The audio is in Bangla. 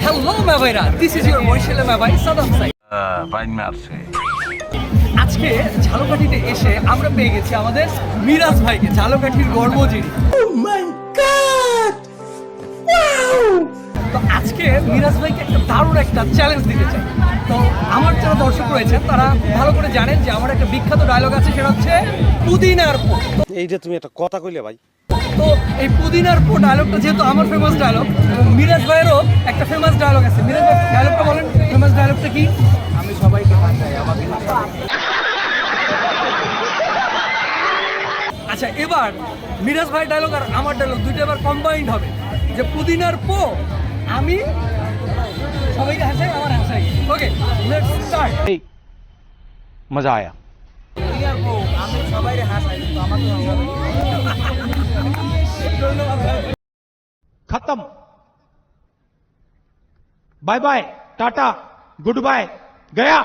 হ্যালো মেভাইরা, দিস ইজ ইউর বরিশালে মেভাই সাদাম সাইদ। পাইন মারছে। আজকে ঝালকাঠিতে এসে আমরা পেয়ে গেছি আমাদের মিরাজ ভাইকে, ঝালকাঠির গর্ব যিনি। তো আজকে মিরাজ ভাইকে একটা দারুণ একটা চ্যালেঞ্জ দিতে চাই। তো আমার যারা দর্শক রয়েছেন তারা ভালো করে জানেন যে আমার একটা বিখ্যাত ডায়লগ আছে, সেটা হচ্ছে পুদিনার পো। এইটা তুমি একটা কথা কইলে ভাই। তো এই পুদিনার পো ডায়লগটা যেহেতু আমার ফেমাস ডায়লগ, মিরাজ ভাইয়েরও একটা ফেমাস ডায়লগ আছে। মিরাজ ভাই ডায়লগটা বলেন, ফেমাস ডায়লগটা কি? আমি সবাইকে হাসাই, আমাকে হাসাই। আচ্ছা, এবার মিরাজ ভাই ডায়লগ আর আমার ডায়লগ দুইটা এবার কম্বাইন্ড হবে, যে পুদিনার পো আমি সবাইকে হাসাই, আমার হাসাই। ওকে, লেটস স্টার্ট। মজা আয়া। পুদিনার পো আমি সবাইকে হাসাই, কিন্তু আমাকে হাসাই। खत्म। Bye bye, tata, good bye, गया।